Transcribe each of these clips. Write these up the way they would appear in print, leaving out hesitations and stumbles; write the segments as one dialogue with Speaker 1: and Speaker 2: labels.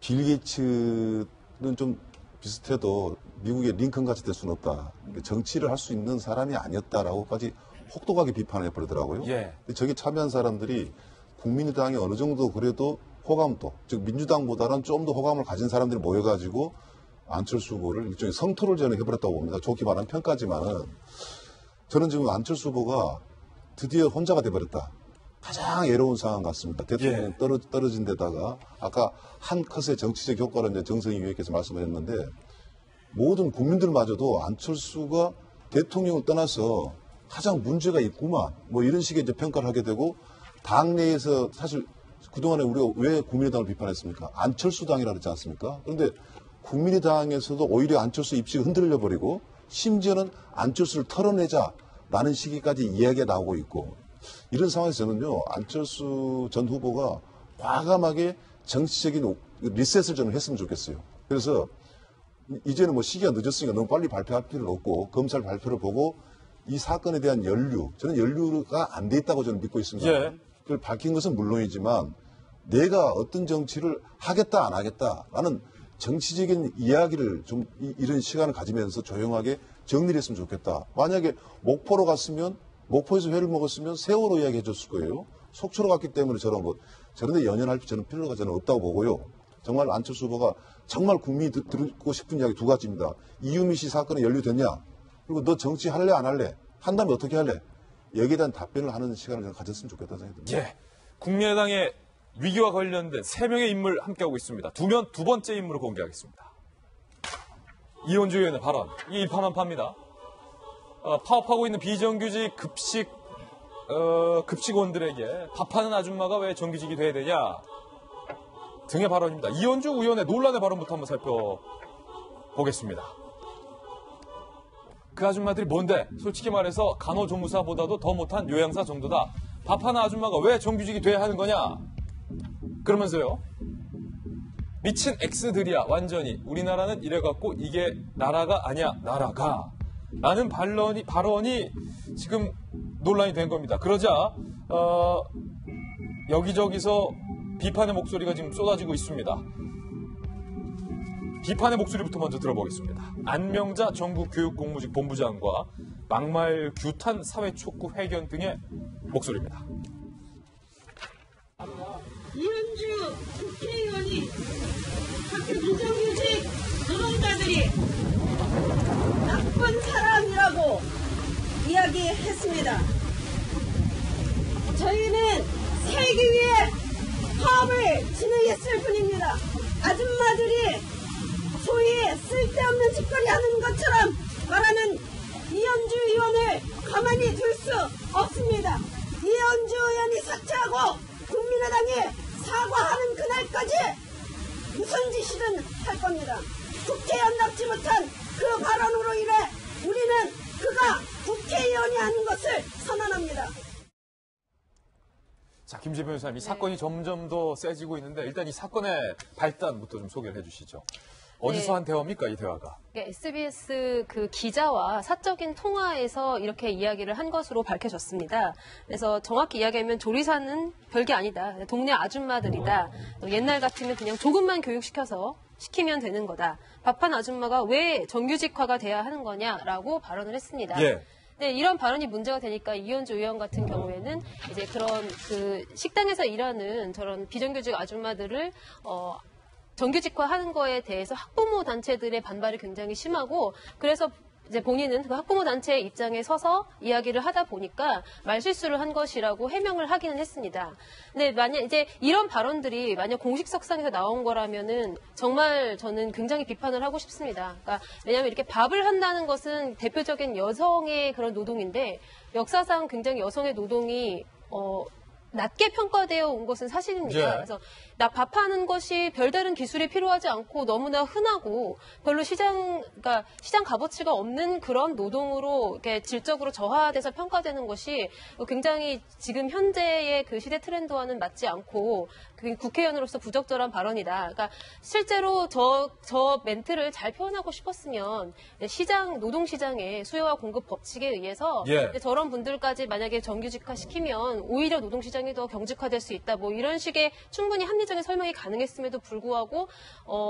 Speaker 1: 빌 게이츠는 좀 비슷해도 미국의 링컨 같이 될 수는 없다. 정치를 할 수 있는 사람이 아니었다라고까지 혹독하게 비판해 버리더라고요.
Speaker 2: 예.
Speaker 1: 근데 저기 참여한 사람들이 국민의당에 어느 정도 그래도 호감도, 즉 민주당보다는 좀 더 호감을 가진 사람들이 모여가지고 안철수 후보를 일종의 성토를 저는 해버렸다고 봅니다. 좋게 말하면 평가지만은 저는 지금 안철수 후보가 드디어 혼자가 돼버렸다. 가장 애로운 상황 같습니다. 대통령 떨어진 데다가 아까 한 컷의 정치적 효과를 이제 정성희 위원께서 말씀하셨는데 모든 국민들마저도 안철수가 대통령을 떠나서 가장 문제가 있구만 뭐 이런 식의 이제 평가를 하게 되고 당내에서 사실 그동안에 우리가 왜 국민의당을 비판했습니까? 안철수당이라 그랬지 않습니까? 그런데 국민의당에서도 오히려 안철수 입지가 흔들려 버리고 심지어는 안철수를 털어내자라는 시기까지 이야기가 나오고 있고 이런 상황에서 저는요 안철수 전 후보가 과감하게 정치적인 리셋을 저는 했으면 좋겠어요. 그래서 이제는 뭐 시기가 늦었으니까 너무 빨리 발표할 필요는 없고 검찰 발표를 보고 이 사건에 대한 저는 연루가 안 돼 있다고 저는 믿고 있습니다.
Speaker 2: 예.
Speaker 1: 그걸 밝힌 것은 물론이지만 내가 어떤 정치를 하겠다 안 하겠다라는 정치적인 이야기를 좀 이런 시간을 가지면서 조용하게 정리를 했으면 좋겠다. 만약에 목포로 갔으면 목포에서 회를 먹었으면 세월호 이야기 해줬을 거예요. 속초로 갔기 때문에 저런 데 연연할 필요가 저는 없다고 보고요. 정말 안철수 후보가 정말 국민이 듣고 싶은 이야기 두 가지입니다. 이유미 씨 사건에 연루됐냐? 그리고 너 정치 할래 안 할래? 한다면 어떻게 할래? 여기에 대한 답변을 하는 시간을 저는 가졌으면 좋겠다는 생각이 듭니다.
Speaker 2: 예. 국민의당의 위기와 관련된 3명의 인물 함께하고 있습니다. 두 번째 인물을 공개하겠습니다. 이현주 의원의 발언. 이게 일파만파입니다. 파업하고 있는 비정규직 급식원들에게 밥하는 아줌마가 왜 정규직이 돼야 되냐 등의 발언입니다. 이현주 의원의 논란의 발언부터 한번 살펴보겠습니다. 그 아줌마들이 뭔데? 솔직히 말해서 간호조무사보다도 더 못한 요양사 정도다. 밥하는 아줌마가 왜 정규직이 돼야 하는 거냐? 그러면서요. 미친 X들이야 완전히. 우리나라는 이래갖고 이게 나라가 아니야 나라가. 라는 발언이 지금 논란이 된 겁니다. 그러자 여기저기서 비판의 목소리가 지금 쏟아지고 있습니다. 비판의 목소리부터 먼저 들어보겠습니다. 안명자 전국교육공무직 본부장과 막말 규탄 사회촉구 회견 등의 목소리입니다.
Speaker 3: 이현주 국회의원이 학교 비정규직 노동자들이 나쁜 사람이라고 이야기했습니다. 저희는 살기 위해 파업을 진행했을 뿐입니다. 아줌마들이 소위 쓸데없는 짓거리 하는 것처럼 말하는 이현주 의원을 가만히 둘 수 없습니다. 이현주 의원이 사퇴하고 국민의당이 사과하는 그날까지 무슨 짓이든 할 겁니다. 국회의원답지 못한 그 발언으로 인해 우리는 그가 국회의원이 아닌 것을 선언합니다.
Speaker 2: 자, 김재 변호사님, 이 사건이 점점 더 세지고 있는데 일단 이 사건의 발단부터 좀 소개를 해주시죠. 어디서 한 대화입니까, 이 대화가?
Speaker 4: SBS 그 기자와 사적인 통화에서 이렇게 이야기를 한 것으로 밝혀졌습니다. 그래서 정확히 이야기하면 조리사는 별게 아니다. 동네 아줌마들이다. 옛날 같으면 그냥 조금만 시키면 되는 거다. 밥한 아줌마가 왜 정규직화가 돼야 하는 거냐라고 발언을 했습니다.
Speaker 2: 예.
Speaker 4: 네, 이런 발언이 문제가 되니까 이현주 의원 같은 경우에는 이제 그런 그 식당에서 일하는 저런 비정규직 아줌마들을 정규직화하는 거에 대해서 학부모 단체들의 반발이 굉장히 심하고 그래서 이제 본인은 그 학부모 단체의 입장에 서서 이야기를 하다 보니까 말실수를 한 것이라고 해명을 하기는 했습니다. 근데 만약 이제 이런 발언들이 만약 공식석상에서 나온 거라면은 정말 저는 굉장히 비판을 하고 싶습니다. 그러니까 왜냐하면 이렇게 밥을 한다는 것은 대표적인 여성의 그런 노동인데 역사상 굉장히 여성의 노동이 낮게 평가되어 온 것은 사실입니다.
Speaker 2: 예.
Speaker 4: 그래서 나 밥하는 것이 별다른 기술이 필요하지 않고 너무나 흔하고 별로 시장 값어치가 없는 그런 노동으로 이렇게 질적으로 저하돼서 평가되는 것이 굉장히 지금 현재의 그 시대 트렌드와는 맞지 않고 국회의원으로서 부적절한 발언이다. 그러니까 실제로 저 멘트를 잘 표현하고 싶었으면 노동시장의 수요와 공급 법칙에 의해서
Speaker 2: 예.
Speaker 4: 저런 분들까지 만약에 정규직화 시키면 오히려 노동시장이 더 경직화될 수 있다. 뭐 이런 식의 충분히 합리적 효율적인 설명이 가능했음에도 불구하고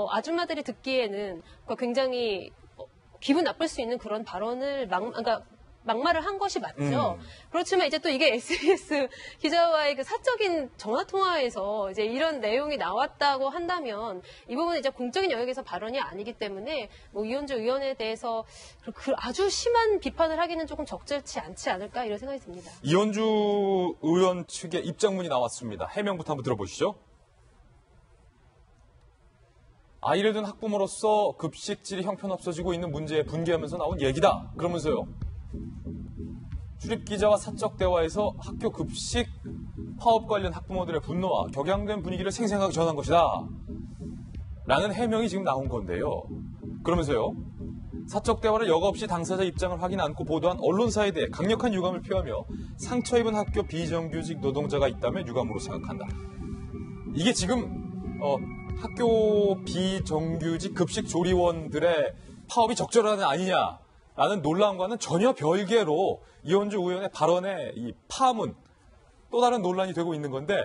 Speaker 4: 아줌마들이 듣기에는 굉장히 기분 나쁠 수 있는 그런 발언을 그러니까 막말을 한 것이 맞죠. 그렇지만 이제 또 이게 SBS 기자와의 그 사적인 전화 통화에서 이제 이런 내용이 나왔다고 한다면 이 부분은 이제 공적인 영역에서 발언이 아니기 때문에 뭐 이현주 의원에 대해서 그 아주 심한 비판을 하기는 조금 적절치 않지 않을까 이런 생각이 듭니다.
Speaker 2: 이현주 의원 측의 입장문이 나왔습니다. 해명부터 한번 들어보시죠. 아이를 둔 학부모로서 급식질이 형편없어지고 있는 문제에 분개하면서 나온 얘기다. 그러면서요. 출입기자와 사적 대화에서 학교 급식 파업 관련 학부모들의 분노와 격양된 분위기를 생생하게 전한 것이다. 라는 해명이 지금 나온 건데요. 그러면서요. 사적 대화를 여과 없이 당사자 입장을 확인 않고 보도한 언론사에 대해 강력한 유감을 표하며 상처 입은 학교 비정규직 노동자가 있다면 유감으로 생각한다. 이게 지금 학교 비정규직 급식 조리원들의 파업이 적절한 아니냐라는 논란과는 전혀 별개로 이현주 의원의 발언에 이 파문은 또 다른 논란이 되고 있는 건데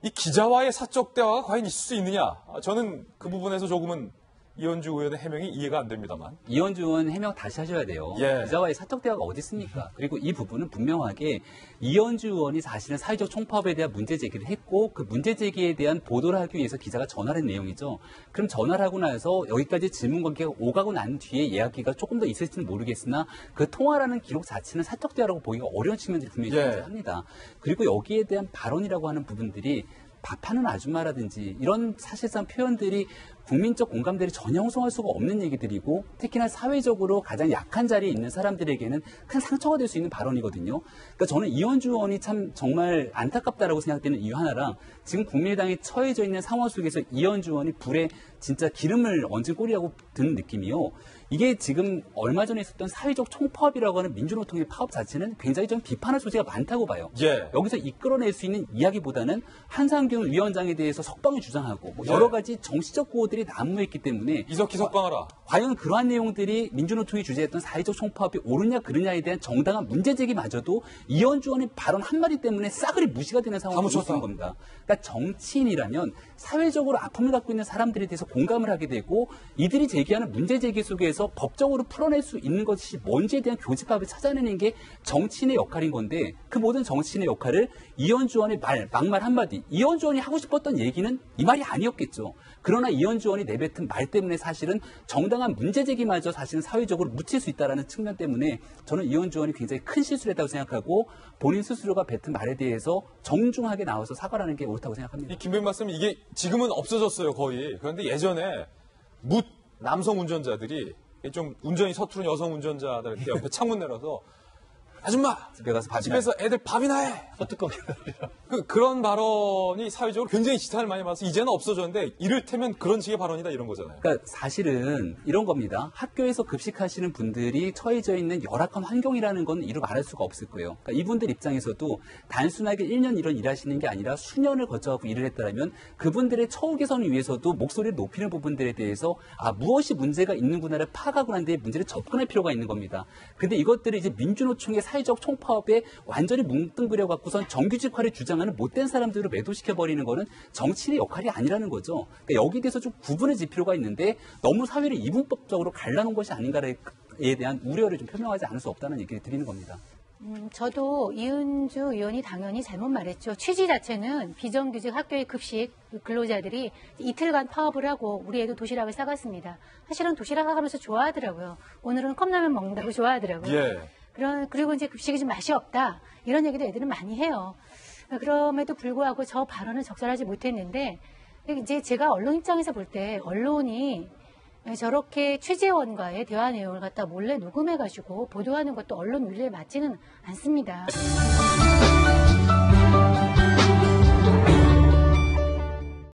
Speaker 2: 이 기자와의 사적 대화가 과연 있을 수 있느냐? 저는 그 부분에서 조금은 이현주 의원의 해명이 이해가 안 됩니다만.
Speaker 5: 이현주 의원 해명 다시 하셔야 돼요.
Speaker 2: 예.
Speaker 5: 기자와의 사적 대화가 어디 있습니까? 그리고 이 부분은 분명하게 이현주 의원이 사실은 사회적 총파업에 대한 문제 제기를 했고 그 문제 제기에 대한 보도를 하기 위해서 기자가 전화를 한 내용이죠. 그럼 전화를 하고 나서 여기까지 질문 관계가 오가고 난 뒤에 이야기가 조금 더 있을지는 모르겠으나 그 통화라는 기록 자체는 사적 대화라고 보기가 어려운 측면들이 분명히 존재합니다. 그리고 여기에 대한 발언이라고 하는 부분들이 밥하는 아줌마라든지 이런 사실상 표현들이 국민적 공감대를 전혀 형성할 수가 없는 얘기들이고 특히나 사회적으로 가장 약한 자리에 있는 사람들에게는 큰 상처가 될 수 있는 발언이거든요. 그러니까 저는 이현주 의원이 참 정말 안타깝다라고 생각되는 이유 하나랑 지금 국민의당이 처해져 있는 상황 속에서 이현주 의원이 불에 진짜 기름을 얹은 꼴이라고 드는 느낌이요. 이게 지금 얼마 전에 있었던 사회적 총파업이라고 하는 민주노총의 파업 자체는 굉장히 좀 비판할 소지가 많다고 봐요.
Speaker 2: 예.
Speaker 5: 여기서 이끌어낼 수 있는 이야기보다는 한상균 위원장에 대해서 석방을 주장하고 뭐 여러 가지 정치적 구호들이 난무했기 때문에
Speaker 2: 이석희 석방하라.
Speaker 5: 과연 그러한 내용들이 민주노총이 주재했던 사회적 총파업이 옳으냐 그르냐에 대한 정당한 문제제기마저도 이현주 의원의 발언 한마디 때문에 싸그리 무시가 되는 상황이 있는 겁니다. 그러니까 정치인이라면 사회적으로 아픔을 갖고 있는 사람들에 대해서 공감을 하게 되고 이들이 제기하는 문제제기 속에서 법적으로 풀어낼 수 있는 것이 뭔지에 대한 교집합을 찾아내는 게 정치인의 역할인 건데 그 모든 정치인의 역할을 이현주 의원의 막말 한마디, 이현주 의원이 하고 싶었던 얘기는 이 말이 아니었겠죠. 그러나 이현주 의원이 내뱉은 말 때문에 사실은 정당한 문제제기마저 사실은 사회적으로 묻힐 수 있다는 측면 때문에 저는 이현주 의원이 굉장히 큰 실수를 했다고 생각하고 본인 스스로가 뱉은 말에 대해서 정중하게 나와서 사과를 하는 게 옳다고 생각합니다.
Speaker 2: 이 김 말씀 이게 지금은 없어졌어요 거의. 그런데 예전에 남성 운전자들이 좀 운전이 서투른 여성 운전자들한테 옆에 창문 내려서 아줌마 집에서 애들 밥이나 해. 그런 발언이 사회적으로 굉장히 지탄을 많이 받아서 이제는 없어졌는데 이를테면 그런 식의 발언이다 이런 거잖아요.
Speaker 5: 그러니까 사실은 이런 겁니다. 학교에서 급식하시는 분들이 처해져 있는 열악한 환경이라는 건 이루 말할 수가 없을 거예요. 그러니까 이분들 입장에서도 단순하게 1년 1원 일하시는 게 아니라 수년을 거쳐갖고 일을 했다면 그분들의 처우 개선을 위해서도 목소리를 높이는 부분들에 대해서 무엇이 문제가 있는구나를 파악하고 난 뒤에 문제를 접근할 필요가 있는 겁니다. 근데 이것들을 이제 민주노총의 사회적 총파업에 완전히 뭉뚱그려 갖고선 정규직화를 주장하는 못된 사람들을 매도시켜버리는 거는 정치인의 역할이 아니라는 거죠. 그러니까 여기에 대해서 좀 구분해질 필요가 있는데 너무 사회를 이분법적으로 갈라놓은 것이 아닌가에 대한 우려를 좀 표명하지 않을 수 없다는 얘기를 드리는 겁니다.
Speaker 6: 저도 이은주 의원이 당연히 잘못 말했죠. 취지 자체는 비정규직 학교의 급식 근로자들이 이틀간 파업을 하고 우리 애도 도시락을 싸갔습니다. 사실은 도시락 하면서 좋아하더라고요. 오늘은 컵라면 먹는다고 좋아하더라고요.
Speaker 2: 예.
Speaker 6: 그리고 이제 급식이 좀 맛이 없다. 이런 얘기도 애들은 많이 해요. 그럼에도 불구하고 저 발언은 적절하지 못했는데 이제 제가 언론 입장에서 볼 때 언론이 저렇게 취재원과의 대화 내용을 갖다 몰래 녹음해가지고 보도하는 것도 언론 윤리에 맞지는 않습니다.